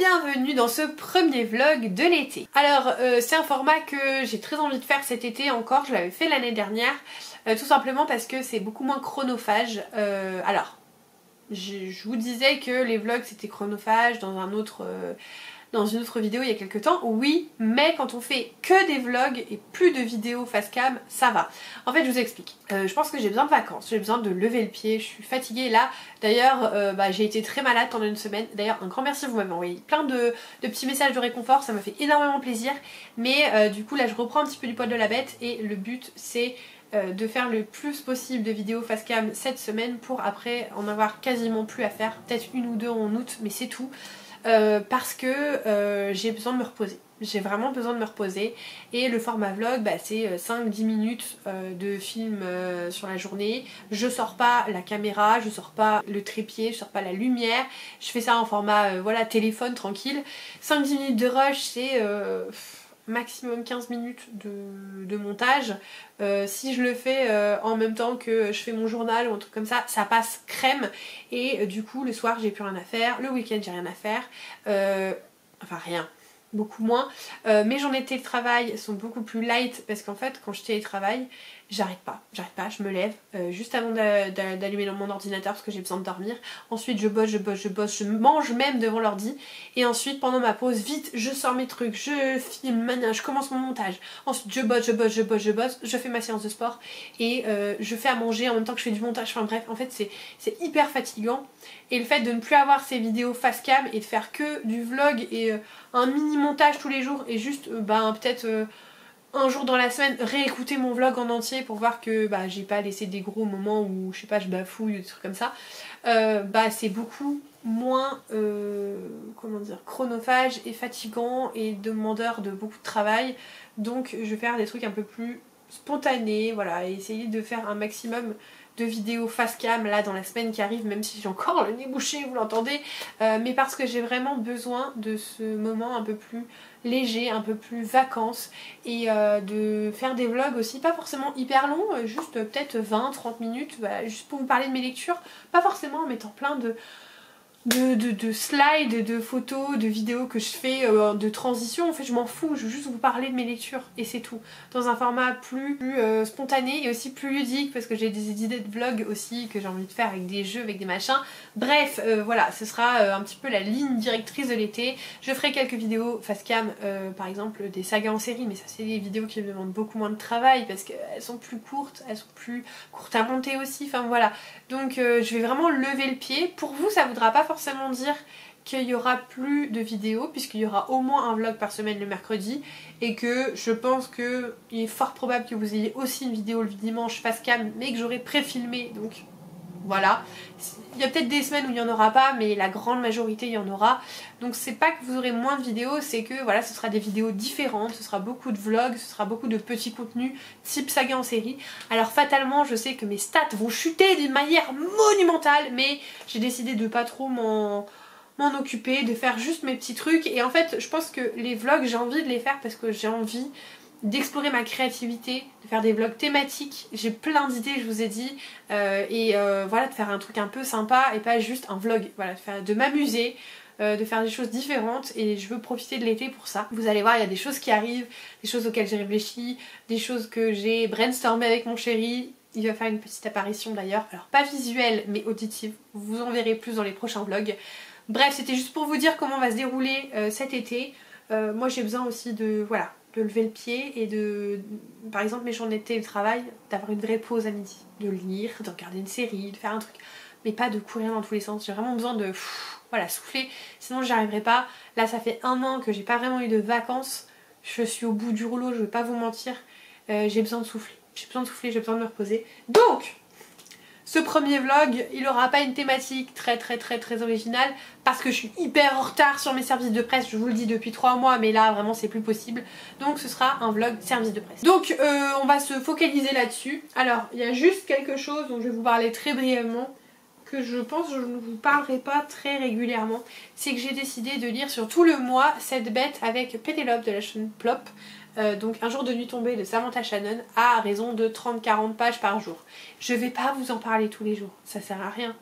bienvenue dans ce premier vlog de l'été. Alors c'est un format que j'ai très envie de faire cet été encore, je l'avais fait l'année dernière, tout simplement parce que c'est beaucoup moins chronophage. Alors, je vous disais que les vlogs c'était chronophage dans dans une autre vidéo il y a quelques temps, oui, mais quand on fait que des vlogs et plus de vidéos face cam, ça va. En fait je vous explique, je pense que j'ai besoin de vacances, j'ai besoin de lever le pied, je suis fatiguée là. D'ailleurs j'ai été très malade pendant une semaine, d'ailleurs un grand merci, vous m'avez envoyé plein de petits messages de réconfort, ça m'a fait énormément plaisir. Mais du coup là je reprends un petit peu du poil de la bête et le but c'est de faire le plus possible de vidéos face cam cette semaine pour après en avoir quasiment plus à faire, peut-être une ou deux en août mais c'est tout. Parce que j'ai besoin de me reposer. J'ai vraiment besoin de me reposer et le format vlog c'est 5-10 minutes de film sur la journée. Je sors pas la caméra, je sors pas le trépied, je sors pas la lumière, je fais ça en format voilà, téléphone tranquille. 5-10 minutes de rush c'est maximum 15 minutes de montage. Si je le fais en même temps que je fais mon journal ou un truc comme ça, ça passe crème et du coup le soir j'ai plus rien à faire, le week-end j'ai rien à faire, enfin rien, beaucoup moins. Mes journées de télétravail sont beaucoup plus light parce qu'en fait quand je télétravaille j'arrête pas, je me lève juste avant d'allumer mon ordinateur parce que j'ai besoin de dormir. Ensuite je bosse, je mange même devant l'ordi. Et ensuite pendant ma pause, vite, je sors mes trucs, je filme, je commence mon montage. Ensuite je bosse, je fais ma séance de sport et je fais à manger en même temps que je fais du montage. Enfin bref, en fait c'est hyper fatigant. Et le fait de ne plus avoir ces vidéos face cam et de faire que du vlog et un mini montage tous les jours et juste peut-être un jour dans la semaine réécouter mon vlog en entier pour voir que j'ai pas laissé des gros moments où je sais pas je bafouille ou des trucs comme ça, c'est beaucoup moins comment dire, chronophage et fatigant et demandeur de beaucoup de travail. Donc je vais faire des trucs un peu plus spontanés, voilà, et essayer de faire un maximum de vidéos face cam là dans la semaine qui arrive, même si j'ai encore le nez bouché, vous l'entendez, mais parce que j'ai vraiment besoin de ce moment un peu plus léger, un peu plus vacances et de faire des vlogs aussi, pas forcément hyper longs, juste peut-être 20-30 minutes, voilà, juste pour vous parler de mes lectures, pas forcément en mettant plein de slides, de photos, de vidéos que je fais, de transition. En fait je m'en fous, je veux juste vous parler de mes lectures et c'est tout, dans un format plus spontané et aussi plus ludique parce que j'ai des idées de vlog aussi que j'ai envie de faire avec des jeux, avec des machins. Bref, voilà, ce sera un petit peu la ligne directrice de l'été. Je ferai quelques vidéos face cam, par exemple des sagas en série, mais ça c'est des vidéos qui me demandent beaucoup moins de travail parce qu'elles sont plus courtes, elles sont plus courtes à monter aussi, enfin voilà. Donc je vais vraiment lever le pied. Pour vous ça voudra pas forcément dire qu'il y aura plus de vidéos puisqu'il y aura au moins un vlog par semaine le mercredi et que je pense qu'il est fort probable que vous ayez aussi une vidéo le dimanche face cam mais que j'aurai pré-filmé, donc voilà. Il y a peut-être des semaines où il n'y en aura pas mais la grande majorité il y en aura, donc c'est pas que vous aurez moins de vidéos, c'est que voilà, ce sera des vidéos différentes, ce sera beaucoup de vlogs, ce sera beaucoup de petits contenus type saga en série. Alors fatalement je sais que mes stats vont chuter d'une manière monumentale mais j'ai décidé de pas trop m'en occuper, de faire juste mes petits trucs. Et en fait je pense que les vlogs j'ai envie de les faire parce que j'ai envie d'explorer ma créativité, de faire des vlogs thématiques, j'ai plein d'idées je vous ai dit, voilà, de faire un truc un peu sympa et pas juste un vlog, voilà, de m'amuser, de faire des choses différentes et je veux profiter de l'été pour ça. Vous allez voir, il y a des choses qui arrivent, des choses auxquelles j'ai réfléchi, des choses que j'ai brainstormé avec mon chéri. Il va faire une petite apparition d'ailleurs, alors pas visuelle mais auditive, vous en verrez plus dans les prochains vlogs. Bref, c'était juste pour vous dire comment va se dérouler cet été. Moi j'ai besoin aussi de, voilà, de lever le pied et de, par exemple mes journées de télétravail, d'avoir une vraie pause à midi, de lire, de regarder une série, de faire un truc, mais pas de courir dans tous les sens. J'ai vraiment besoin de voilà, souffler, sinon j'y arriverai pas. Là ça fait un an que j'ai pas vraiment eu de vacances, je suis au bout du rouleau, je vais pas vous mentir, j'ai besoin de souffler, j'ai besoin de me reposer. Donc ce premier vlog, il aura pas une thématique très originale parce que je suis hyper en retard sur mes services de presse, je vous le dis depuis 3 mois mais là vraiment c'est plus possible. Donc ce sera un vlog service de presse. Donc on va se focaliser là-dessus. Alors il y a juste quelque chose dont je vais vous parler très brièvement, que je pense que je ne vous parlerai pas très régulièrement. C'est que j'ai décidé de lire sur tout le mois Cette bête avec Pénélope de la chaîne Plop. Donc Un jour de nuit tombée de Samantha Shannon à raison de 30-40 pages par jour. Je vais pas vous en parler tous les jours, ça sert à rien.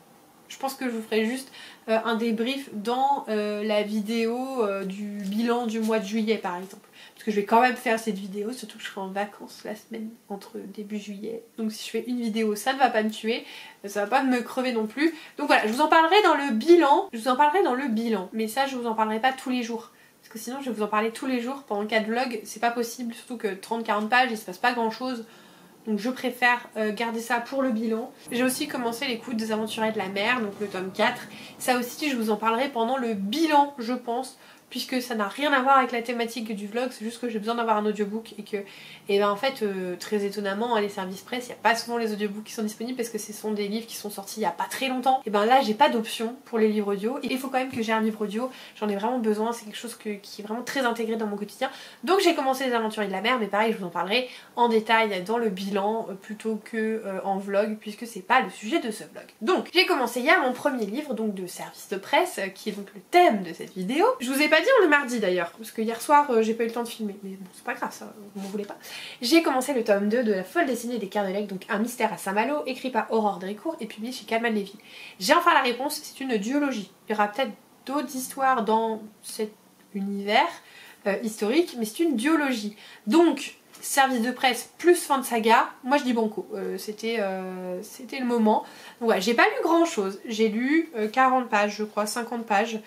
Je pense que je vous ferai juste un débrief dans la vidéo du bilan du mois de juillet par exemple. Parce que je vais quand même faire cette vidéo, surtout que je serai en vacances la semaine entre début juillet. Donc si je fais une vidéo, ça ne va pas me tuer, ça va pas me crever non plus. Donc voilà, je vous en parlerai dans le bilan. Mais ça je vous en parlerai pas tous les jours. Parce que sinon je vais vous en parler tous les jours pendant 4 vlogs, c'est pas possible, surtout que 30-40 pages, il se passe pas grand chose. Donc je préfère garder ça pour le bilan. J'ai aussi commencé l'écoute des Aventuriers de la Mer, donc le tome 4. Ça aussi je vous en parlerai pendant le bilan je pense, puisque ça n'a rien à voir avec la thématique du vlog, c'est juste que j'ai besoin d'avoir un audiobook et que, et ben en fait, très étonnamment, les services presse, il n'y a pas souvent les audiobooks qui sont disponibles parce que ce sont des livres qui sont sortis il n'y a pas très longtemps. Et ben là, j'ai pas d'option pour les livres audio. Et il faut quand même que j'ai un livre audio, j'en ai vraiment besoin, c'est quelque chose qui est vraiment très intégré dans mon quotidien. Donc j'ai commencé les Aventuriers de la Mer, mais pareil, je vous en parlerai en détail dans le bilan plutôt que en vlog, puisque c'est pas le sujet de ce vlog. Donc j'ai commencé hier mon premier livre, donc de service de presse, qui est donc le thème de cette vidéo. Je vous ai pas dit le mardi d'ailleurs, parce que hier soir j'ai pas eu le temps de filmer, mais bon c'est pas grave ça, vous m'en voulez pas. J'ai commencé le tome 2 de La folle destinée des Kerdelec, donc un mystère à Saint-Malo, écrit par Aurore Drécourt et publié chez Calman Levy. J'ai enfin la réponse, c'est une duologie. Il y aura peut-être d'autres histoires dans cet univers historique, mais c'est une duologie. Donc service de presse plus fin de saga, moi je dis banco, c'était le moment. Donc ouais, j'ai pas lu grand chose, j'ai lu 40 pages je crois, 50 pages.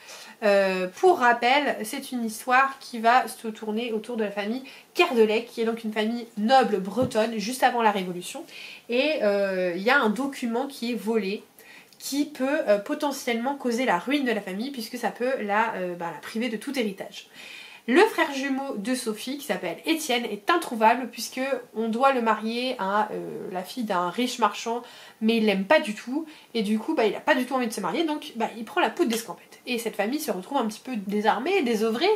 Pour rappel, c'est une histoire qui va se tourner autour de la famille Kerdelec, qui est donc une famille noble bretonne juste avant la Révolution. Et il y a un document qui est volé, qui peut potentiellement causer la ruine de la famille, puisque ça peut la priver de tout héritage. Le frère jumeau de Sophie, qui s'appelle Étienne, est introuvable puisque on doit le marier à la fille d'un riche marchand, mais il l'aime pas du tout, et du coup il a pas du tout envie de se marier, donc il prend la poudre d'escampette. Et cette famille se retrouve un petit peu désarmée, désœuvrée,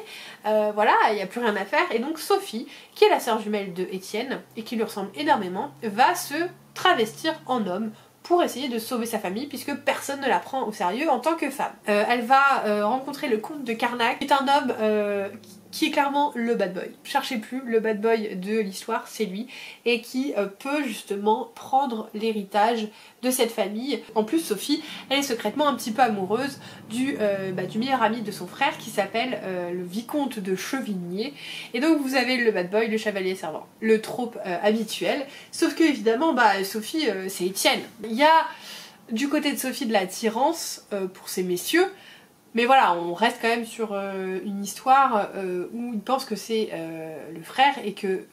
voilà, il n'y a plus rien à faire, et donc Sophie, qui est la sœur jumelle de Étienne, et qui lui ressemble énormément, va se travestir en homme, pour essayer de sauver sa famille, puisque personne ne la prend au sérieux en tant que femme. Elle va rencontrer le comte de Carnac, qui est un homme qui est clairement le bad boy. Cherchez plus, le bad boy de l'histoire, c'est lui, et qui peut justement prendre l'héritage de cette famille. En plus, Sophie, elle est secrètement un petit peu amoureuse du meilleur ami de son frère, qui s'appelle le vicomte de Chevigné. Et donc vous avez le bad boy, le chevalier servant. Le trope habituel. Sauf que évidemment, Sophie, c'est Étienne. Il y a du côté de Sophie de l'attirance pour ces messieurs, mais voilà, on reste quand même sur une histoire où il pense que c'est le frère et que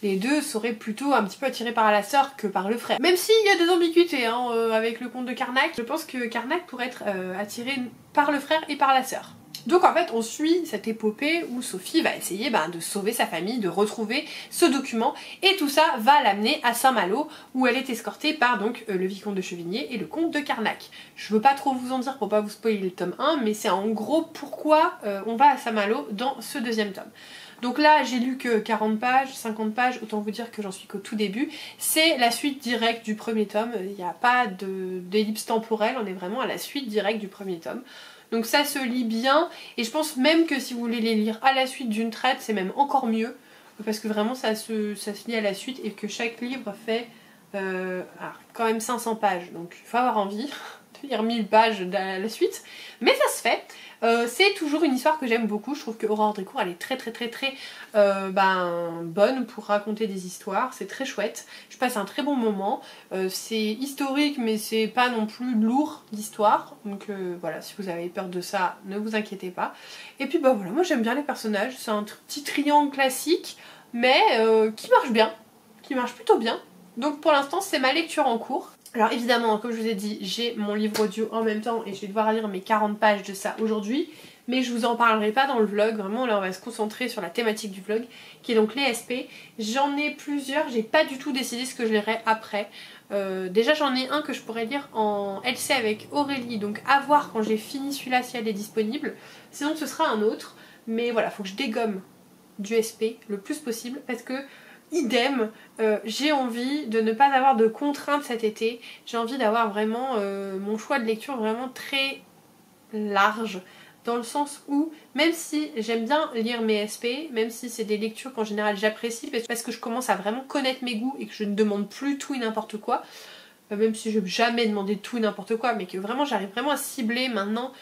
les deux seraient plutôt un petit peu attirés par la sœur que par le frère. Même s'il y a des ambiguïtés avec le comte de Carnac, je pense que Carnac pourrait être attiré par le frère et par la sœur. Donc en fait on suit cette épopée où Sophie va essayer de sauver sa famille, de retrouver ce document, et tout ça va l'amener à Saint-Malo où elle est escortée par donc le vicomte de Chevigné et le comte de Carnac. Je veux pas trop vous en dire pour pas vous spoiler le tome 1, mais c'est en gros pourquoi on va à Saint-Malo dans ce deuxième tome. Donc là j'ai lu que 40 pages, 50 pages, autant vous dire que j'en suis qu'au tout début. C'est la suite directe du premier tome, il n'y a pas d'ellipse temporelle, on est vraiment à la suite directe du premier tome. Donc ça se lit bien, et je pense même que si vous voulez les lire à la suite d'une traite, c'est même encore mieux, parce que vraiment ça se lit à la suite, et que chaque livre fait quand même 500 pages, donc il faut avoir envie de lire 1000 pages à la suite, mais ça se fait. C'est toujours une histoire que j'aime beaucoup, je trouve que Aurore Drécourt elle est très bonne pour raconter des histoires, c'est très chouette, je passe un très bon moment, c'est historique mais c'est pas non plus lourd d'histoire, donc voilà, si vous avez peur de ça, ne vous inquiétez pas. Et puis voilà, moi j'aime bien les personnages, c'est un petit triangle classique, mais qui marche bien, qui marche plutôt bien, donc pour l'instant c'est ma lecture en cours. Alors évidemment, comme je vous ai dit, j'ai mon livre audio en même temps et je vais devoir lire mes 40 pages de ça aujourd'hui, mais je vous en parlerai pas dans le vlog, vraiment là on va se concentrer sur la thématique du vlog, qui est donc les SP. J'en ai plusieurs, j'ai pas du tout décidé ce que je lirai après. Déjà j'en ai un que je pourrais lire en LC avec Aurélie, donc à voir quand j'ai fini celui-là si elle est disponible, sinon ce sera un autre, mais voilà, faut que je dégomme du SP le plus possible, parce que idem, j'ai envie de ne pas avoir de contraintes cet été, j'ai envie d'avoir vraiment mon choix de lecture vraiment très large, dans le sens où même si j'aime bien lire mes SP, même si c'est des lectures qu'en général j'apprécie parce que je commence à vraiment connaître mes goûts et que je ne demande plus tout et n'importe quoi, même si je n'ai jamais demandé tout et n'importe quoi, mais que vraiment j'arrive vraiment à cibler maintenant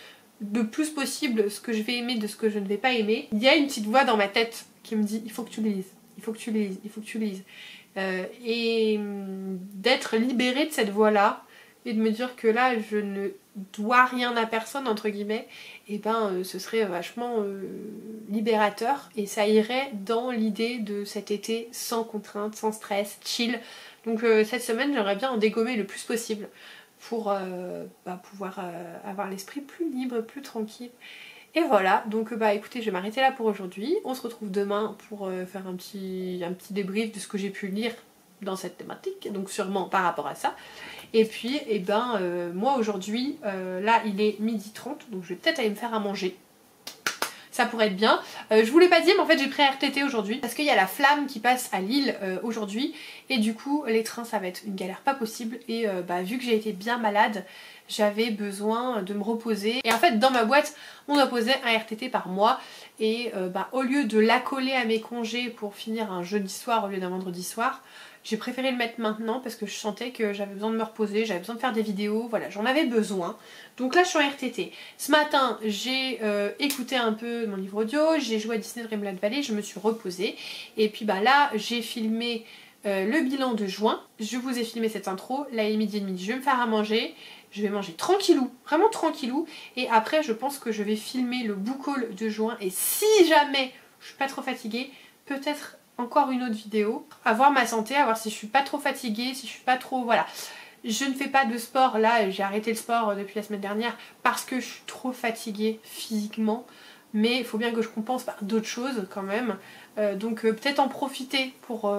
le plus possible ce que je vais aimer de ce que je ne vais pas aimer. Il y a une petite voix dans ma tête qui me dit il faut que tu lises, il faut que tu lises, il faut que tu lises. Et d'être libérée de cette voix-là et de me dire que là je ne dois rien à personne entre guillemets, et ben ce serait vachement libérateur et ça irait dans l'idée de cet été sans contrainte, sans stress, chill. Donc cette semaine j'aimerais bien en dégommer le plus possible pour pouvoir avoir l'esprit plus libre, plus tranquille. Et voilà, donc écoutez, je vais m'arrêter là pour aujourd'hui. On se retrouve demain pour faire un petit débrief de ce que j'ai pu lire dans cette thématique, donc sûrement par rapport à ça. Et puis, moi aujourd'hui, là il est 12h30, donc je vais peut-être aller me faire à manger. Ça pourrait être bien. Je vous l'ai pas dit, mais en fait j'ai pris RTT aujourd'hui parce qu'il y a la flamme qui passe à Lille aujourd'hui. Et du coup, les trains ça va être une galère pas possible. Et vu que j'ai été bien malade, j'avais besoin de me reposer. Et en fait, dans ma boîte, on doit poser un RTT par mois. Et au lieu de l'accoler à mes congés pour finir un jeudi soir au lieu d'un vendredi soir, j'ai préféré le mettre maintenant parce que je sentais que j'avais besoin de me reposer, j'avais besoin de faire des vidéos, voilà, j'en avais besoin. Donc là je suis en RTT. Ce matin j'ai écouté un peu mon livre audio, j'ai joué à Disney Dreamlight Valley, je me suis reposée. Et puis là j'ai filmé le bilan de juin, je vous ai filmé cette intro, là il est 12h30, je vais me faire à manger. Je vais manger tranquillou, vraiment tranquillou. Et après je pense que je vais filmer le book haul de juin. Et si jamais je suis pas trop fatiguée, peut-être encore une autre vidéo, à voir ma santé, à voir si je suis pas trop fatiguée, si je suis pas trop, voilà. Je ne fais pas de sport, là j'ai arrêté le sport depuis la semaine dernière parce que je suis trop fatiguée physiquement, mais il faut bien que je compense par d'autres choses quand même. Donc peut-être en profiter pour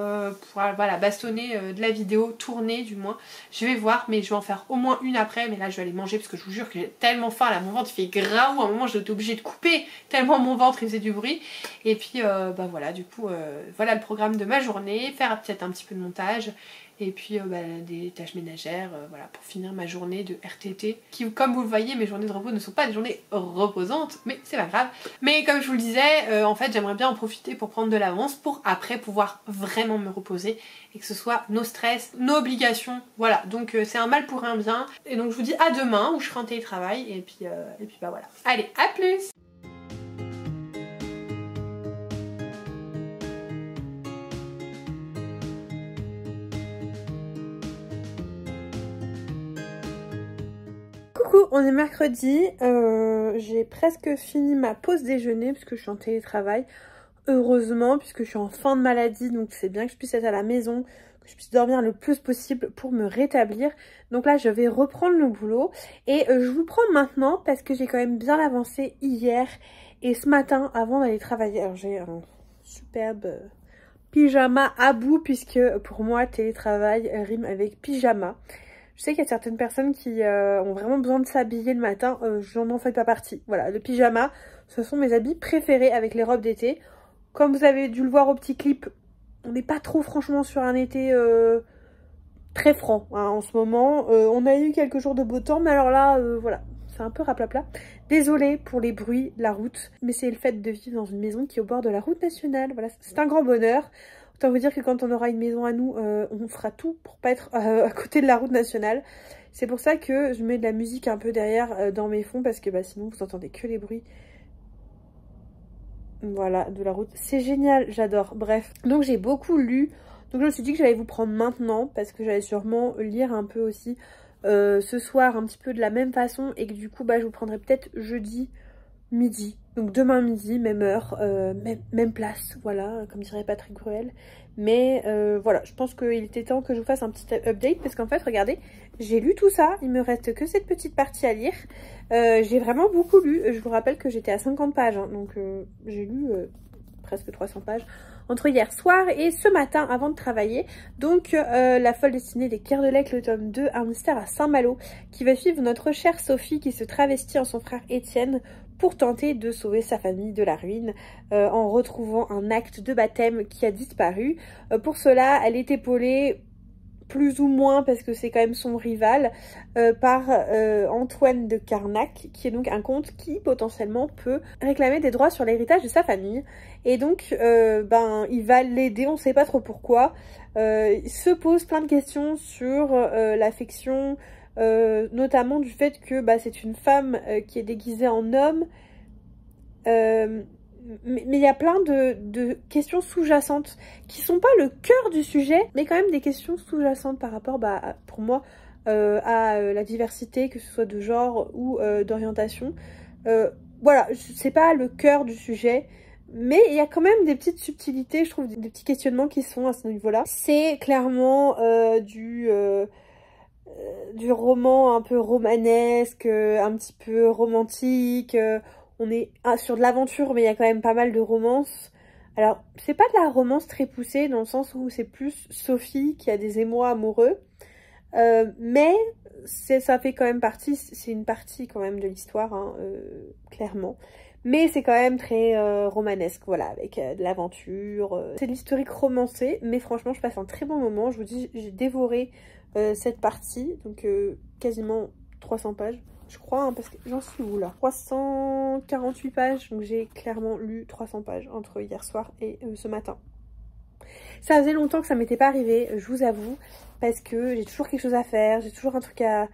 voilà, bastonner de la vidéo, tourner du moins. Je vais voir, mais je vais en faire au moins une après. Mais là je vais aller manger parce que je vous jure que j'ai tellement faim. Là mon ventre il fait graou, à un moment j'étais obligée de couper tellement mon ventre il faisait du bruit. Et puis voilà, du coup voilà le programme de ma journée. Faire peut-être un petit peu de montage. Et puis des tâches ménagères, voilà, pour finir ma journée de RTT, qui comme vous le voyez, mes journées de repos ne sont pas des journées reposantes, mais c'est pas grave. Mais comme je vous le disais, en fait j'aimerais bien en profiter pour prendre de l'avance, pour après pouvoir vraiment me reposer, et que ce soit nos stress, nos obligations, voilà. Donc c'est un mal pour un bien, et donc je vous dis à demain, où je ferai un télétravail, et puis voilà. Allez, à plus! Coucou, on est mercredi, j'ai presque fini ma pause déjeuner puisque je suis en télétravail, heureusement, puisque je suis en fin de maladie, donc c'est bien que je puisse être à la maison, que je puisse dormir le plus possible pour me rétablir. Donc là je vais reprendre le boulot et je vous prends maintenant parce que j'ai quand même bien avancé hier et ce matin avant d'aller travailler. Alors j'ai un superbe pyjama à bout puisque pour moi télétravail rime avec pyjama. Je sais qu'il y a certaines personnes qui ont vraiment besoin de s'habiller le matin, je n'en fais pas partie. Voilà, le pyjama, ce sont mes habits préférés avec les robes d'été. Comme vous avez dû le voir au petit clip, on n'est pas trop franchement sur un été très franc hein, en ce moment. On a eu quelques jours de beau temps, mais alors là, voilà, c'est un peu raplapla. Désolée pour les bruits de la route, mais c'est le fait de vivre dans une maison qui est au bord de la route nationale. Voilà, c'est un grand bonheur. Autant vous dire que quand on aura une maison à nous, on fera tout pour pas être à côté de la route nationale. C'est pour ça que je mets de la musique un peu derrière dans mes fonds parce que sinon vous entendez que les bruits. Voilà, de la route. C'est génial, j'adore. Bref, donc j'ai beaucoup lu. Donc je me suis dit que j'allais vous prendre maintenant parce que j'allais sûrement lire un peu aussi ce soir un petit peu de la même façon et que du coup je vous prendrai peut-être jeudi midi. Donc demain midi, même heure, même place, voilà, comme dirait Patrick Bruel. Mais voilà, je pense qu'il était temps que je vous fasse un petit update parce qu'en fait, regardez, j'ai lu tout ça, il me reste que cette petite partie à lire. J'ai vraiment beaucoup lu, je vous rappelle que j'étais à 50 pages, hein, donc j'ai lu presque 300 pages entre hier soir et ce matin avant de travailler. Donc La folle destinée des Kerdelec, le tome 2, un mystère à Saint-Malo, qui va suivre notre chère Sophie qui se travestit en son frère Étienne pour tenter de sauver sa famille de la ruine en retrouvant un acte de baptême qui a disparu. Pour cela, elle est épaulée plus ou moins parce que c'est quand même son rival, par Antoine de Carnac, qui est donc un comte qui potentiellement peut réclamer des droits sur l'héritage de sa famille. Et donc il va l'aider, on sait pas trop pourquoi. Il se pose plein de questions sur l'affection, notamment du fait que c'est une femme qui est déguisée en homme. Mais il y a plein de questions sous-jacentes qui sont pas le cœur du sujet, mais quand même des questions sous-jacentes par rapport, pour moi, à la diversité, que ce soit de genre ou d'orientation. Voilà, c'est pas le cœur du sujet, mais il y a quand même des petites subtilités, je trouve, des petits questionnements qui sont à ce niveau-là. C'est clairement du roman un peu romanesque, un petit peu romantique. On est sur de l'aventure, mais il y a quand même pas mal de romance. Alors, c'est pas de la romance très poussée, dans le sens où c'est plus Sophie qui a des émois amoureux. Mais ça fait quand même partie, c'est une partie quand même de l'histoire, hein, clairement. Mais c'est quand même très romanesque, voilà, avec de l'aventure. C'est de l'historique romancé, mais franchement, je passe un très bon moment. Je vous dis, j'ai dévoré cette partie, donc quasiment 300 pages. Je crois, hein, parce que j'en suis où là? 348 pages, donc j'ai clairement lu 300 pages entre hier soir et ce matin. Ça faisait longtemps que ça m'était pas arrivé, je vous avoue, parce que j'ai toujours quelque chose à faire, j'ai toujours un truc à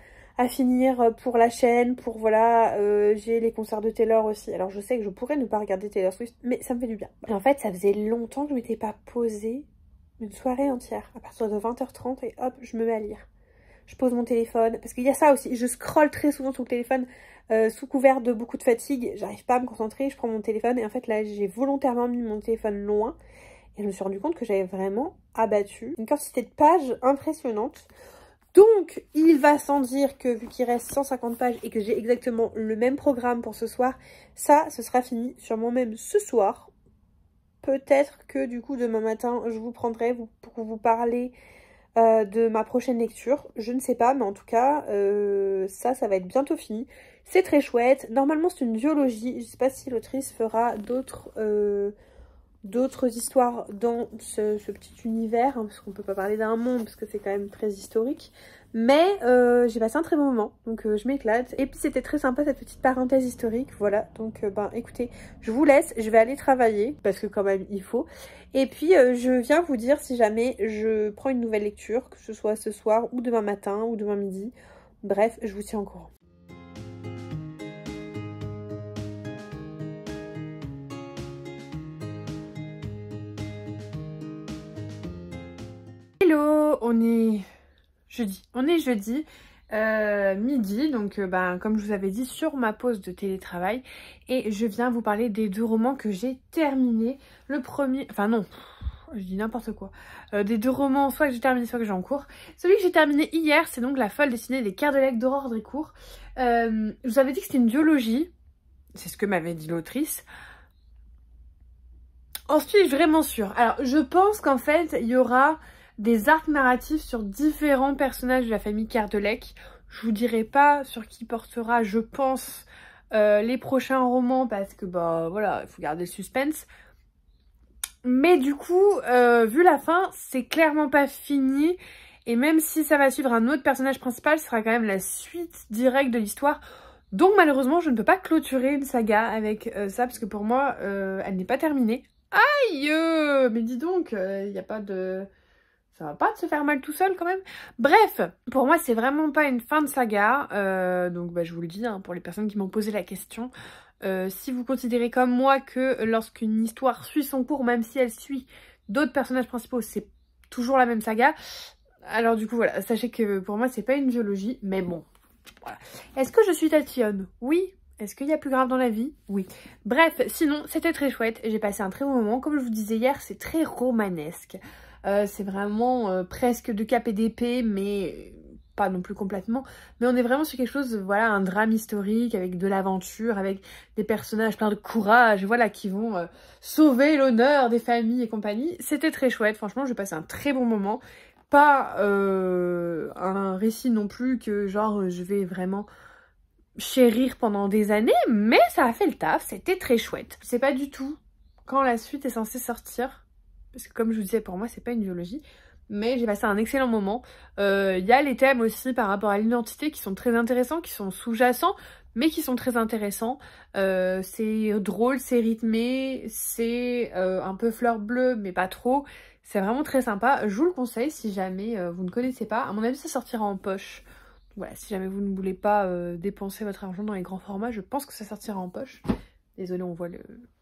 finir pour la chaîne, pour voilà, j'ai les concerts de Taylor aussi. Alors je sais que je pourrais ne pas regarder Taylor Swift, mais ça me fait du bien. Et en fait, ça faisait longtemps que je m'étais pas posée une soirée entière, à partir de 20h30, et hop, je me mets à lire. Je pose mon téléphone, parce qu'il y a ça aussi, je scrolle très souvent sur le téléphone sous couvert de beaucoup de fatigue, j'arrive pas à me concentrer, je prends mon téléphone et en fait là j'ai volontairement mis mon téléphone loin et je me suis rendu compte que j'avais vraiment abattu une quantité de pages impressionnante. Donc il va sans dire que vu qu'il reste 150 pages et que j'ai exactement le même programme pour ce soir, ça ce sera fini sûrement même ce soir. Peut-être que du coup demain matin je vous prendrai pour vous parler de ma prochaine lecture, je ne sais pas, mais en tout cas ça va être bientôt fini. C'est très chouette, normalement c'est une duologie, je ne sais pas si l'autrice fera d'autres histoires dans ce petit univers, hein, parce qu'on peut pas parler d'un monde parce que c'est quand même très historique, mais j'ai passé un très bon moment, donc je m'éclate. Et puis c'était très sympa cette petite parenthèse historique, voilà. Donc écoutez, je vous laisse, je vais aller travailler parce que quand même il faut. Et puis je viens vous dire si jamais je prends une nouvelle lecture, que ce soit ce soir ou demain matin ou demain midi. Bref, je vous tiens au courant. Hello, on est jeudi, midi, donc comme je vous avais dit, sur ma pause de télétravail, et je viens vous parler des 2 romans que j'ai terminés. Le premier, enfin non, je dis n'importe quoi, des 2 romans, soit que j'ai terminé, soit que j'ai en cours. Celui que j'ai terminé hier, c'est donc La folle destinée des Kerdelec d'Aurore Dricourt. Je vous avais dit que c'était une duologie, c'est ce que m'avait dit l'autrice. En suis-je vraiment sûre? Alors, je pense qu'en fait, il y aura des arcs narratifs sur différents personnages de la famille Kerdelec. Je vous dirai pas sur qui portera, je pense, les prochains romans, parce que voilà, il faut garder le suspense. Mais du coup, vu la fin, c'est clairement pas fini. Et même si ça va suivre un autre personnage principal, ce sera quand même la suite directe de l'histoire. Donc malheureusement, je ne peux pas clôturer une saga avec ça, parce que pour moi, elle n'est pas terminée. Aïe, mais dis donc, il n'y a pas de... Ça va pas de se faire mal tout seul quand même. Bref, pour moi c'est vraiment pas une fin de saga, donc je vous le dis, hein, pour les personnes qui m'ont posé la question, si vous considérez comme moi que lorsqu'une histoire suit son cours, même si elle suit d'autres personnages principaux, c'est toujours la même saga, alors du coup voilà, sachez que pour moi c'est pas une duologie, mais bon, voilà. Est-ce que je suis tatillonne? Oui. Est-ce qu'il y a plus grave dans la vie? Oui. Bref, sinon c'était très chouette, j'ai passé un très bon moment, comme je vous disais hier, c'est très romanesque. C'est vraiment presque de cap et d'épée, mais pas non plus complètement. Mais on est vraiment sur quelque chose, voilà, un drame historique avec de l'aventure, avec des personnages pleins de courage, voilà, qui vont sauver l'honneur des familles et compagnie. C'était très chouette, franchement, j'ai passé un très bon moment. Pas un récit non plus que genre je vais vraiment chérir pendant des années, mais ça a fait le taf, c'était très chouette. Je sais pas du tout quand la suite est censée sortir. Parce que comme je vous disais, pour moi, c'est pas une duologie. mais j'ai passé un excellent moment. Il y a les thèmes aussi par rapport à l'identité qui sont très intéressants, qui sont sous-jacents, mais qui sont très intéressants. C'est drôle, c'est rythmé, c'est un peu fleur bleue, mais pas trop. C'est vraiment très sympa. Je vous le conseille si jamais vous ne connaissez pas. À mon avis, ça sortira en poche. Voilà, si jamais vous ne voulez pas dépenser votre argent dans les grands formats, je pense que ça sortira en poche. Désolée, on voit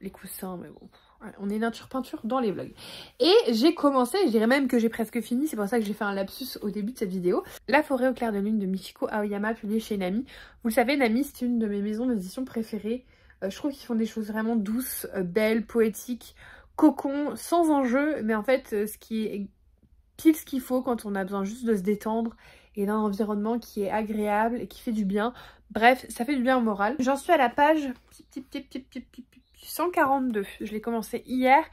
les coussins, mais bon. Voilà, on est nature peinture dans les vlogs. Et j'ai commencé, je dirais même que j'ai presque fini, c'est pour ça que j'ai fait un lapsus au début de cette vidéo. La forêt au clair de lune de Michiko Aoyama, publiée chez Nami. Vous le savez, Nami, c'est une de mes maisons d'édition préférées. Je trouve qu'ils font des choses vraiment douces, belles, poétiques, cocon, sans enjeu, mais en fait, ce qui est pile ce qu'il faut quand on a besoin juste de se détendre et d'un environnement qui est agréable et qui fait du bien. Bref, ça fait du bien au moral. J'en suis à la page 142. Je l'ai commencé hier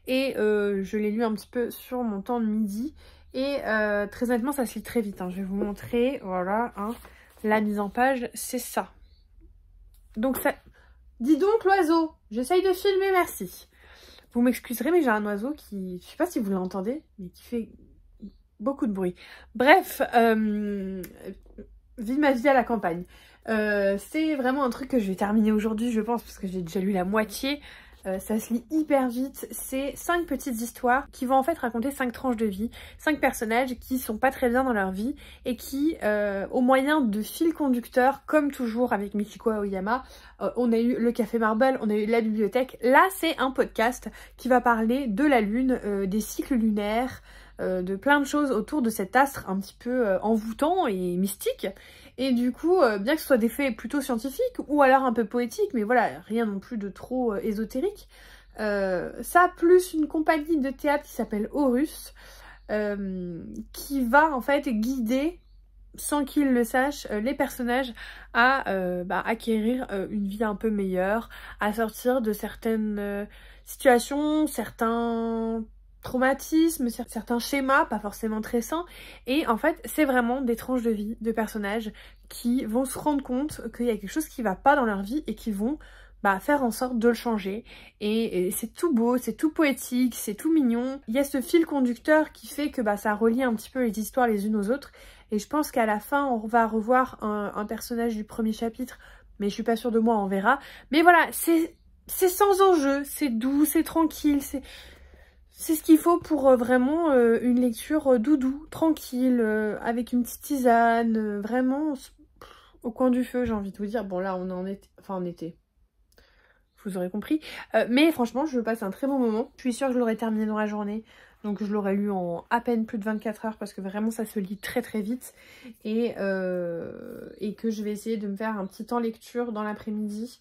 et je l'ai lu un petit peu sur mon temps de midi. Et très honnêtement, ça se lit très vite. Hein. Je vais vous montrer, voilà, hein, la mise en page, c'est ça. Donc ça... Dis donc l'oiseau, j'essaye de filmer, merci. Vous m'excuserez, mais j'ai un oiseau qui... Je sais pas si vous l'entendez, mais qui fait beaucoup de bruit. Bref, vive ma vie à la campagne. C'est vraiment un truc que je vais terminer aujourd'hui, je pense, parce que j'ai déjà lu la moitié. Ça se lit hyper vite. C'est 5 petites histoires qui vont en fait raconter 5 tranches de vie, 5 personnages qui sont pas très bien dans leur vie et qui, au moyen de fil conducteur, comme toujours avec Michiko Aoyama, on a eu le café Marble, on a eu la bibliothèque. Là, c'est un podcast qui va parler de la lune, des cycles lunaires, de plein de choses autour de cet astre un petit peu envoûtant et mystique. Et du coup, bien que ce soit des faits plutôt scientifiques ou alors un peu poétiques, mais voilà, rien non plus de trop ésotérique, ça plus une compagnie de théâtre qui s'appelle Horus, qui va en fait guider, sans qu'ils le sachent, les personnages à acquérir une vie un peu meilleure, à sortir de certaines situations, certains traumatismes, certains schémas, pas forcément très sains. Et en fait, c'est vraiment des tranches de vie de personnages qui vont se rendre compte qu'il y a quelque chose qui va pas dans leur vie et qui vont faire en sorte de le changer. Et c'est tout beau, c'est tout poétique, c'est tout mignon. Il y a ce fil conducteur qui fait que ça relie un petit peu les histoires les unes aux autres. Et je pense qu'à la fin, on va revoir un personnage du premier chapitre, mais je suis pas sûre de moi, on verra. Mais voilà, c'est sans enjeu, c'est doux, c'est tranquille, c'est ce qu'il faut pour vraiment une lecture doudou, tranquille, avec une petite tisane, vraiment au coin du feu, j'ai envie de vous dire. Bon là, on est en été, enfin en été, vous aurez compris. Mais franchement, je passe un très bon moment. Je suis sûre que je l'aurai terminé dans la journée. Donc je l'aurai lu en à peine plus de 24 heures parce que vraiment ça se lit très très vite. Et que je vais essayer de me faire un petit temps lecture dans l'après-midi.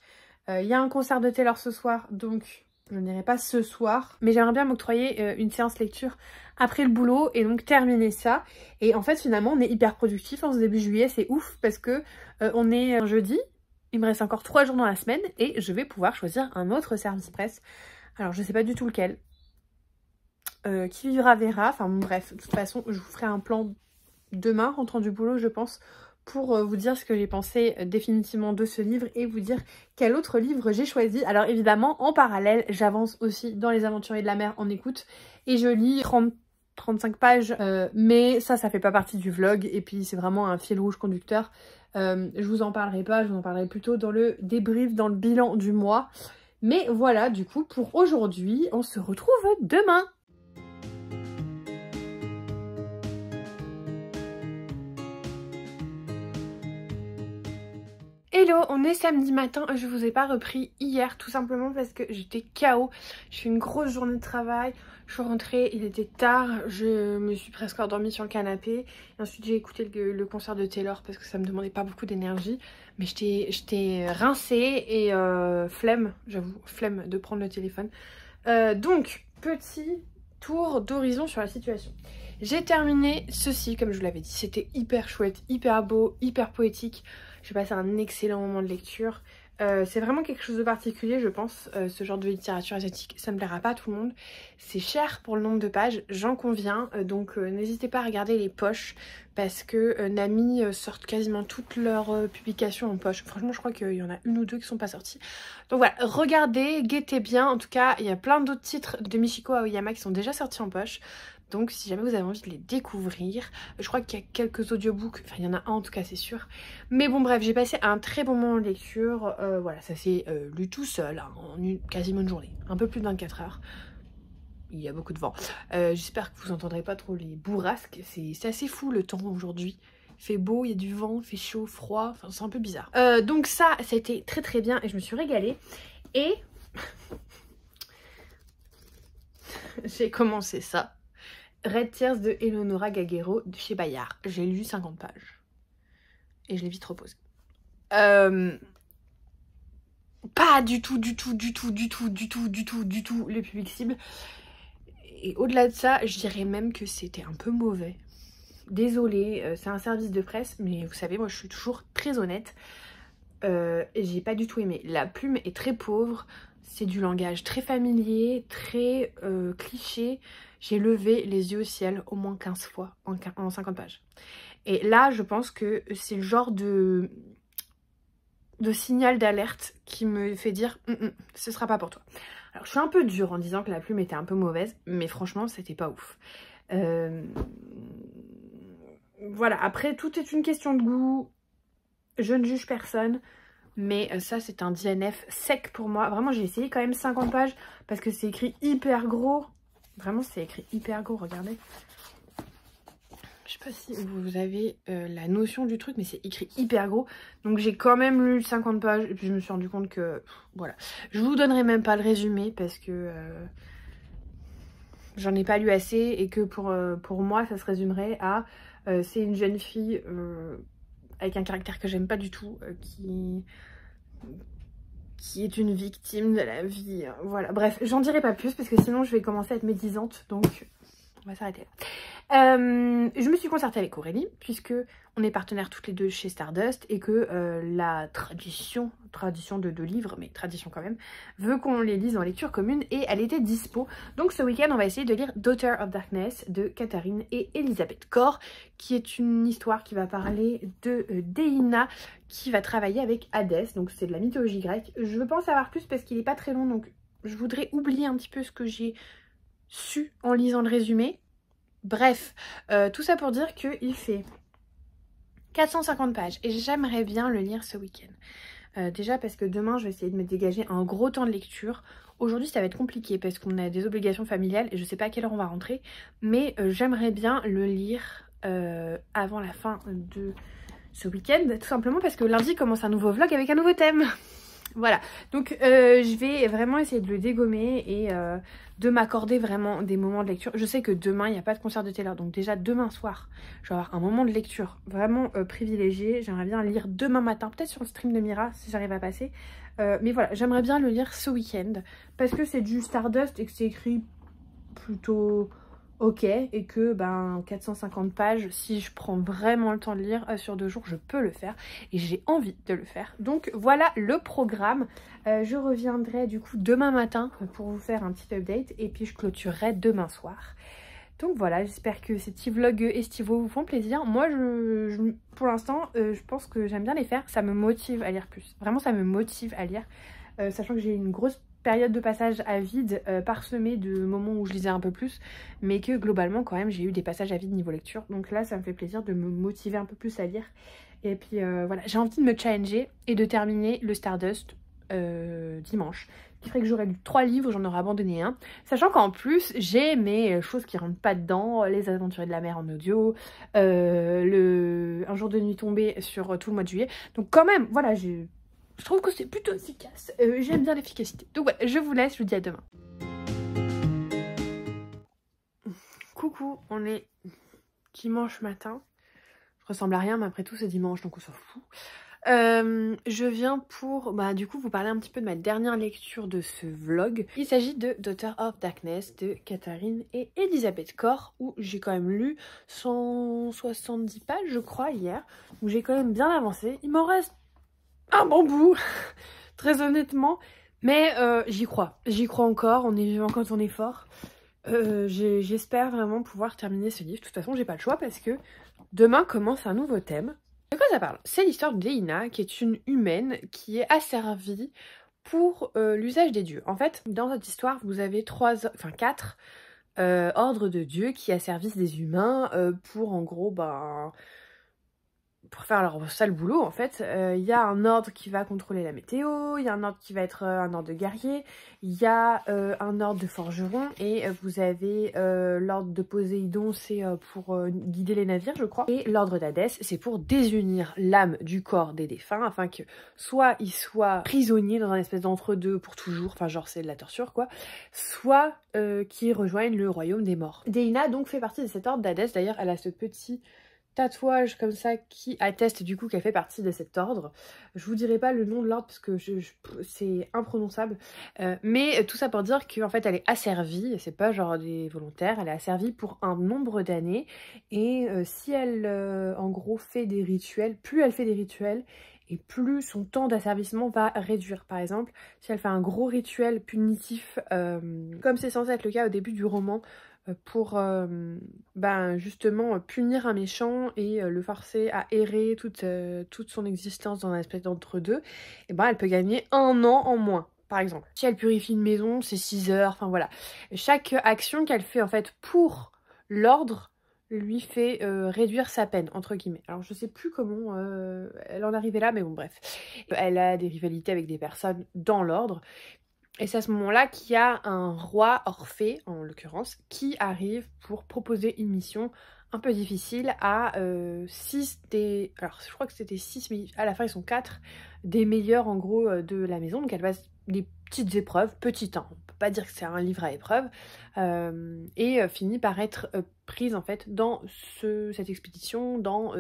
Il y a un concert de Taylor ce soir, donc je n'irai pas ce soir. Mais j'aimerais bien m'octroyer une séance lecture après le boulot et donc terminer ça. Et en fait finalement on est hyper productif en ce début juillet, c'est ouf parce que on est jeudi. Il me reste encore 3 jours dans la semaine et je vais pouvoir choisir un autre service presse. Alors je sais pas du tout lequel. Qui vivra verra. Enfin bon, bref, de toute façon je vous ferai un plan demain rentrant du boulot je pense, pour vous dire ce que j'ai pensé définitivement de ce livre et vous dire quel autre livre j'ai choisi. Alors évidemment en parallèle j'avance aussi dans Les Aventuriers de la Mer en écoute et je lis 35 pages, mais ça fait pas partie du vlog et puis c'est vraiment un fil rouge conducteur. Je vous en parlerai pas, je vous en parlerai plutôt dans le débrief, dans le bilan du mois. Mais voilà, du coup, pour aujourd'hui, on se retrouve demain. Hello, on est samedi matin, je vous ai pas repris hier tout simplement parce que j'étais KO. J'ai fait une grosse journée de travail, je suis rentrée, il était tard, je me suis presque endormie sur le canapé. Et ensuite j'ai écouté le concert de Taylor parce que ça me demandait pas beaucoup d'énergie. Mais j'étais rincée et flemme, j'avoue, flemme de prendre le téléphone. Donc, petit tour d'horizon sur la situation. J'ai terminé ceci, comme je vous l'avais dit, c'était hyper chouette, hyper beau, hyper poétique. J'ai passé un excellent moment de lecture. C'est vraiment quelque chose de particulier, je pense. Ce genre de littérature asiatique, ça ne plaira pas à tout le monde. C'est cher pour le nombre de pages, j'en conviens. Donc n'hésitez pas à regarder les poches parce que Nami sortent quasiment toutes leurs publications en poche. Franchement, je crois qu'il y en a une ou deux qui sont pas sorties. Donc voilà, regardez, guettez bien. En tout cas, il y a plein d'autres titres de Michiko Aoyama qui sont déjà sortis en poche. Donc si jamais vous avez envie de les découvrir, je crois qu'il y a quelques audiobooks, enfin il y en a un en tout cas c'est sûr. Mais bon bref, j'ai passé un très bon moment de lecture, voilà, ça s'est lu tout seul, hein, en quasiment une journée, un peu plus de 24 heures. Il y a beaucoup de vent. J'espère que vous entendrez pas trop les bourrasques, c'est assez fou le temps aujourd'hui. Il fait beau, il y a du vent, il fait chaud, froid, enfin c'est un peu bizarre. Donc ça a été très très bien et je me suis régalée. Et j'ai commencé ça. Red Tears de Eleonora Gagero de chez Bayard. J'ai lu 50 pages. Et je l'ai vite reposé. Pas du tout le public cible. Et au-delà de ça, je dirais même que c'était un peu mauvais. Désolée, c'est un service de presse, mais vous savez, moi je suis toujours très honnête. Et j'ai pas du tout aimé. La plume est très pauvre. C'est du langage très familier, très cliché. J'ai levé les yeux au ciel au moins 15 fois en 50 pages. Et là, je pense que c'est le genre de signal d'alerte qui me fait dire ce sera pas pour toi. Alors, je suis un peu dure en disant que la plume était un peu mauvaise, mais franchement, c'était pas ouf. Voilà, après, tout est une question de goût. Je ne juge personne. Mais ça c'est un DNF sec pour moi. Vraiment j'ai essayé quand même 50 pages parce que c'est écrit hyper gros. Vraiment c'est écrit hyper gros, regardez. Je sais pas si vous avez la notion du truc mais c'est écrit hyper gros. Donc j'ai quand même lu 50 pages et puis je me suis rendu compte que voilà. Je vous donnerai même pas le résumé parce que j'en ai pas lu assez et que pour moi ça se résumerait à c'est une jeune fille avec un caractère que j'aime pas du tout, qui est une victime de la vie. Voilà, bref, j'en dirai pas plus parce que sinon je vais commencer à être médisante, donc on va s'arrêter là. Je me suis concertée avec Aurélie puisque on est partenaires toutes les deux chez Stardust et que la tradition de livres, mais tradition quand même, veut qu'on les lise en lecture commune et elle était dispo. Donc ce week-end on va essayer de lire Daughter of Darkness de Catherine et Elisabeth Kor, qui est une histoire qui va parler de Déina qui va travailler avec Hadès, donc c'est de la mythologie grecque. Je veux pas en savoir plus parce qu'il est pas très long, donc je voudrais oublier un petit peu ce que j'ai su en lisant le résumé. Bref, tout ça pour dire qu'il fait 450 pages et j'aimerais bien le lire ce week-end. Déjà parce que demain je vais essayer de me dégager un gros temps de lecture. Aujourd'hui ça va être compliqué parce qu'on a des obligations familiales et je sais pas à quelle heure on va rentrer. Mais j'aimerais bien le lire avant la fin de ce week-end. Tout simplement parce que lundi commence un nouveau vlog avec un nouveau thème. Voilà, donc je vais vraiment essayer de le dégommer et de m'accorder vraiment des moments de lecture. Je sais que demain, il n'y a pas de concert de Taylor, donc déjà demain soir, je vais avoir un moment de lecture vraiment privilégié. J'aimerais bien lire demain matin, peut-être sur le stream de Mira, si j'arrive à passer. Mais voilà, j'aimerais bien le lire ce week-end, parce que c'est du Stardust et que c'est écrit plutôt ok, et que 450 pages, si je prends vraiment le temps de lire sur 2 jours, je peux le faire et j'ai envie de le faire. Donc voilà le programme. Je reviendrai du coup demain matin pour vous faire un petit update et puis je clôturerai demain soir. Donc voilà, j'espère que ces petits vlogs estivaux vous font plaisir. Moi, pour l'instant, je pense que j'aime bien les faire. Ça me motive à lire plus. Vraiment, ça me motive à lire. Sachant que j'ai une grosse période de passage à vide parsemée de moments où je lisais un peu plus, mais que globalement quand même j'ai eu des passages à vide niveau lecture, donc là ça me fait plaisir de me motiver un peu plus à lire. Et puis voilà, j'ai envie de me challenger et de terminer le Stardust dimanche, qui ferait que j'aurais lu 3 livres, j'en aurais abandonné un, sachant qu'en plus j'ai mes choses qui rentrent pas dedans, Les Aventuriers de la Mer en audio, Un jour de nuit tombé sur tout le mois de juillet, donc quand même voilà, je trouve que c'est plutôt efficace. J'aime bien l'efficacité. Donc voilà, je vous laisse, je vous dis à demain. Coucou, on est dimanche matin. Je ressemble à rien, mais après tout c'est dimanche, donc on s'en fout. Je viens pour du coup vous parler un petit peu de ma dernière lecture de ce vlog. Il s'agit de Daughter of Darkness de Catherine et Elisabeth Kor, où j'ai quand même lu 170 pages je crois hier, où j'ai quand même bien avancé. Il m'en reste un bon bout, très honnêtement, mais j'y crois encore, on est vivant quand on est fort. J'espère vraiment pouvoir terminer ce livre. De toute façon j'ai pas le choix parce que demain commence un nouveau thème. De quoi ça parle? C'est l'histoire de Déina, qui est une humaine qui est asservie pour l'usage des dieux. En fait, dans cette histoire, vous avez 4 ordre de Dieu qui est à service des humains pour en gros pour faire leur sale boulot en fait. Il y a un ordre qui va contrôler la météo, il y a un ordre qui va être un ordre de guerrier, il y a un ordre de forgeron et vous avez l'ordre de Poséidon, c'est pour guider les navires je crois, et l'ordre d'Hadès c'est pour désunir l'âme du corps des défunts afin que soit ils soient prisonniers dans un espèce d'entre-deux pour toujours, enfin genre c'est de la torture quoi, soit qu'ils rejoignent le royaume des morts. Déina donc fait partie de cet ordre d'Hadès, d'ailleurs elle a ce petit tatouage comme ça qui atteste du coup qu'elle fait partie de cet ordre. Je vous dirai pas le nom de l'ordre parce que c'est imprononçable, mais tout ça pour dire qu'en fait elle est asservie, c'est pas genre des volontaires, elle est asservie pour un nombre d'années et si elle en gros fait des rituels, plus elle fait des rituels et plus son temps d'asservissement va réduire. Par exemple, si elle fait un gros rituel punitif, comme c'est censé être le cas au début du roman, pour justement punir un méchant et le forcer à errer toute son existence dans un espèce d'entre-deux, et elle peut gagner 1 an en moins. Par exemple, si elle purifie une maison, c'est 6 heures, enfin voilà. Chaque action qu'elle fait en fait pour l'ordre lui fait réduire sa peine, entre guillemets. Alors je sais plus comment elle en est arrivée là, mais bon bref. Elle a des rivalités avec des personnes dans l'ordre. Et c'est à ce moment-là qu'il y a un roi Orphée, en l'occurrence, qui arrive pour proposer une mission un peu difficile à 6 des... Alors je crois que c'était 6, mais à la fin ils sont 4 des meilleurs en gros de la maison. Donc elle passe des petites épreuves, petites, hein, on peut pas dire que c'est un livre à épreuves, et finit par être prise en fait dans cette expédition, dans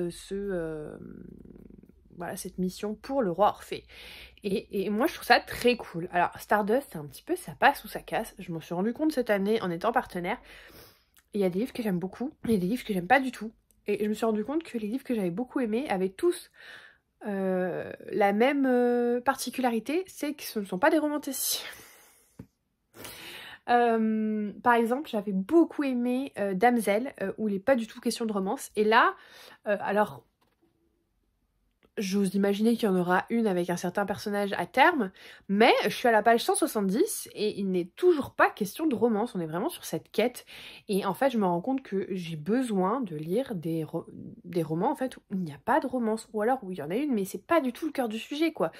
cette mission pour le roi Orphée. Et moi je trouve ça très cool. Alors Stardust c'est un petit peu ça passe ou ça casse. Je m'en suis rendu compte cette année en étant partenaire. Il y a des livres que j'aime beaucoup, il y a des livres que j'aime pas du tout. Et je me suis rendu compte que les livres que j'avais beaucoup aimés avaient tous la même particularité, c'est que ce ne sont pas des romantiques. Par exemple, j'avais beaucoup aimé Damsel, où il n'est pas du tout question de romance. Et là, alors... J'ose imaginer qu'il y en aura une avec un certain personnage à terme, mais je suis à la page 170 et il n'est toujours pas question de romance, on est vraiment sur cette quête. Et en fait, je me rends compte que j'ai besoin de lire des romans en fait où il n'y a pas de romance, ou alors où il y en a une, mais c'est pas du tout le cœur du sujet quoi.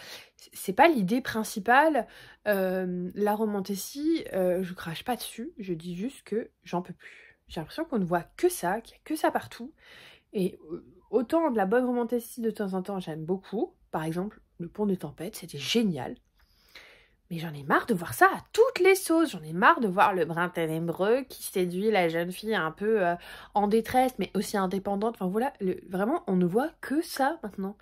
C'est pas l'idée principale. La romantécie, je crache pas dessus, je dis juste que j'en peux plus. J'ai l'impression qu'on ne voit que ça, qu'il y a que ça partout. Et autant de la bonne romantécie de temps en temps, j'aime beaucoup. Par exemple, Le Pont des Tempêtes, c'était génial. Mais j'en ai marre de voir ça à toutes les sauces. J'en ai marre de voir le brin ténébreux qui séduit la jeune fille un peu en détresse, mais aussi indépendante. Enfin voilà, vraiment, on ne voit que ça maintenant.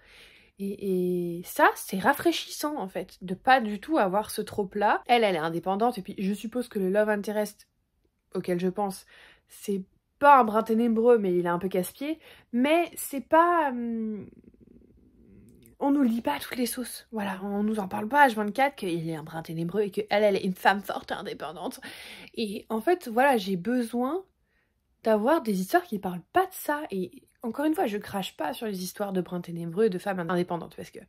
Et ça, c'est rafraîchissant en fait, de pas du tout avoir ce trope-là. Elle est indépendante, et puis je suppose que le love interest auquel je pense, c'est pas un brin ténébreux, mais il est un peu casse-pied, mais c'est pas... on nous lit pas à toutes les sauces, voilà, on nous en parle pas H24 qu'il est un brin ténébreux et qu'elle est une femme forte et indépendante. Et en fait, voilà, j'ai besoin d'avoir des histoires qui parlent pas de ça. Et encore une fois, je crache pas sur les histoires de brin ténébreux et de femmes indépendantes, parce que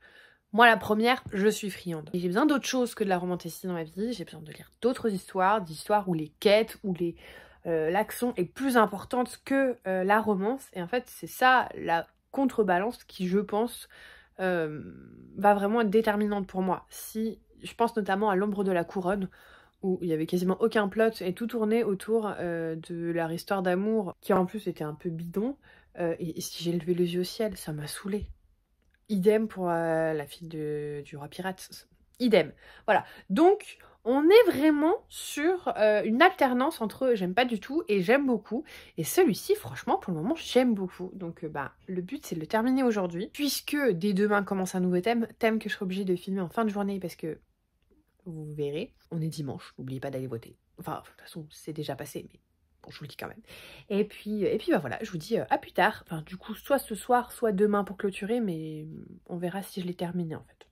moi, la première, je suis friande. Et j'ai besoin d'autre chose que de la romantécie dans ma vie, j'ai besoin de lire d'autres histoires, d'histoires où les quêtes, où l'action est plus importante que la romance. Et en fait, c'est ça la contrebalance qui, je pense, va vraiment être déterminante pour moi. Si je pense notamment à L'Ombre de la Couronne, où il y avait quasiment aucun plot et tout tournait autour de leur histoire d'amour, qui en plus était un peu bidon. Et si j'ai levé les yeux au ciel, ça m'a saoulée. Idem pour la fille du roi pirate. Idem. Voilà. Donc, on est vraiment sur une alternance entre j'aime pas du tout et j'aime beaucoup. Et celui-ci, franchement, pour le moment, j'aime beaucoup. Donc, le but, c'est de le terminer aujourd'hui. Puisque dès demain commence un nouveau thème que je serai obligée de filmer en fin de journée parce que, vous verrez, on est dimanche. N'oubliez pas d'aller voter. Enfin, de toute façon, c'est déjà passé, mais... Bon, je vous le dis quand même. Et puis voilà, je vous dis à plus tard. Enfin, du coup, soit ce soir, soit demain pour clôturer, mais on verra si je l'ai terminé en fait.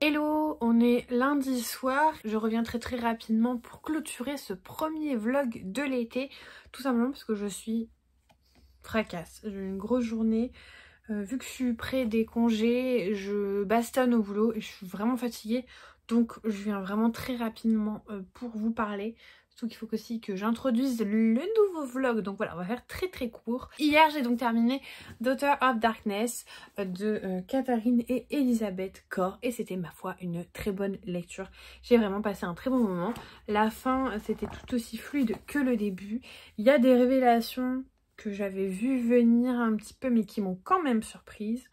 Hello, on est lundi soir. Je reviens très rapidement pour clôturer ce premier vlog de l'été. Tout simplement parce que je suis fracasse. J'ai eu une grosse journée. Vu que je suis près des congés, je bastonne au boulot et je suis vraiment fatiguée. Donc je viens vraiment très rapidement pour vous parler. Surtout qu'il faut aussi que j'introduise le nouveau vlog. Donc voilà, on va faire très très court. Hier j'ai donc terminé Daughter of Darkness de Catherine et Elisabeth Corr. Et c'était ma foi une très bonne lecture. J'ai vraiment passé un très bon moment. La fin c'était tout aussi fluide que le début. Il y a des révélations que j'avais vues venir un petit peu mais qui m'ont quand même surprise.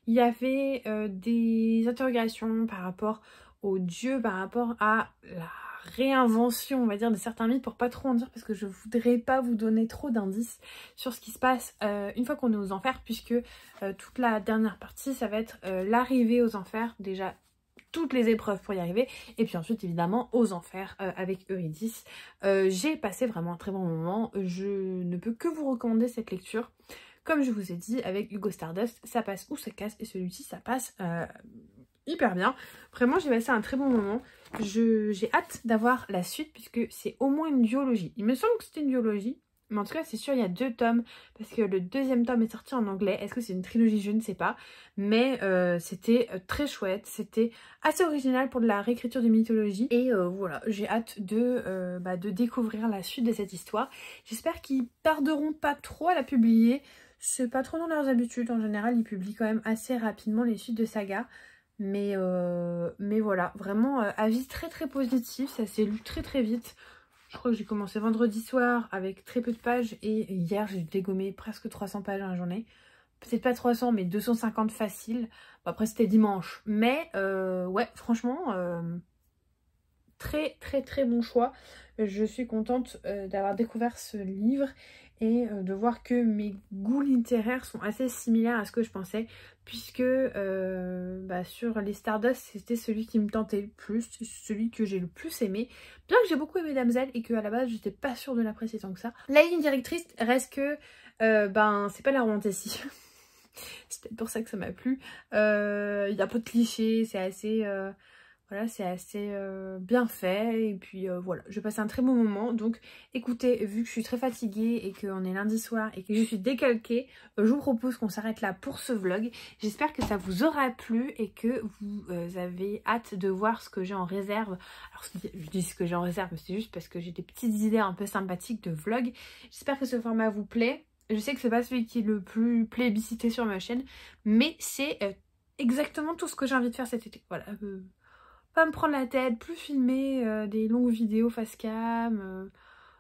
Il y avait des interrogations par rapport aux dieux, par rapport à la réinvention, on va dire, de certains mythes, pour pas trop en dire parce que je voudrais pas vous donner trop d'indices sur ce qui se passe une fois qu'on est aux enfers, puisque toute la dernière partie ça va être l'arrivée aux enfers, déjà toutes les épreuves pour y arriver, et puis ensuite évidemment aux enfers avec Eurydice. J'ai passé vraiment un très bon moment, je ne peux que vous recommander cette lecture. Comme je vous ai dit, avec Hugo Stardust, ça passe ou ça casse, et celui-ci ça passe hyper bien. Vraiment j'ai passé un très bon moment. J'ai hâte d'avoir la suite puisque c'est au moins une duologie. Il me semble que c'était une duologie, mais en tout cas c'est sûr il y a 2 tomes parce que le 2e tome est sorti en anglais. Est-ce que c'est une trilogie? Je ne sais pas, mais c'était très chouette, c'était assez original pour de la réécriture de mythologie, et voilà, j'ai hâte de découvrir la suite de cette histoire. J'espère qu'ils tarderont pas trop à la publier, c'est pas trop dans leurs habitudes, en général ils publient quand même assez rapidement les suites de saga. Mais voilà, vraiment avis très très positif, ça s'est lu très très vite. Je crois que j'ai commencé vendredi soir avec très peu de pages et hier j'ai dégommé presque 300 pages dans la journée. Peut-être pas 300 mais 250 facile. Bon, après c'était dimanche, mais ouais franchement très très très bon choix. Je suis contente d'avoir découvert ce livre et de voir que mes goûts littéraires sont assez similaires à ce que je pensais, puisque sur les Stardust c'était celui qui me tentait le plus, celui que j'ai le plus aimé, bien que j'ai beaucoup aimé Damsel et que à la base j'étais pas sûre de l'apprécier tant que ça. La ligne directrice reste que c'est pas la romantasy. C'est peut-être pour ça que ça m'a plu. Il y a peu de clichés, c'est assez voilà, c'est assez bien fait, et puis voilà, je passe un très bon moment. Donc écoutez, vu que je suis très fatiguée et qu'on est lundi soir et que je suis décalquée, je vous propose qu'on s'arrête là pour ce vlog. J'espère que ça vous aura plu et que vous avez hâte de voir ce que j'ai en réserve. Alors je dis ce que j'ai en réserve, mais c'est juste parce que j'ai des petites idées un peu sympathiques de vlog. J'espère que ce format vous plaît. Je sais que c'est pas celui qui est le plus plébiscité sur ma chaîne, mais c'est exactement tout ce que j'ai envie de faire cet été. Voilà, pas me prendre la tête, plus filmer des longues vidéos face cam,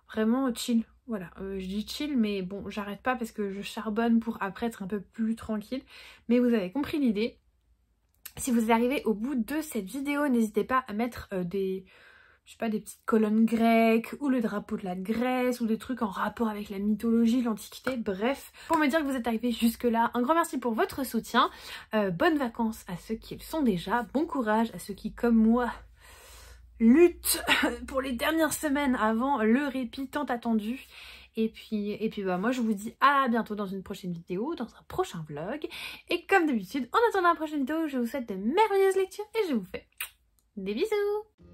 vraiment chill. Voilà, je dis chill, mais bon, j'arrête pas parce que je charbonne pour après être un peu plus tranquille. Mais vous avez compris l'idée. Si vous arrivez au bout de cette vidéo, n'hésitez pas à mettre je sais pas, des petites colonnes grecques ou le drapeau de la Grèce ou des trucs en rapport avec la mythologie, l'Antiquité, bref, pour me dire que vous êtes arrivés jusque là. Un grand merci pour votre soutien, bonnes vacances à ceux qui le sont déjà, bon courage à ceux qui comme moi luttent pour les dernières semaines avant le répit tant attendu. Et puis moi je vous dis à bientôt dans une prochaine vidéo, dans un prochain vlog, et comme d'habitude en attendant la prochaine vidéo je vous souhaite de merveilleuses lectures et je vous fais des bisous.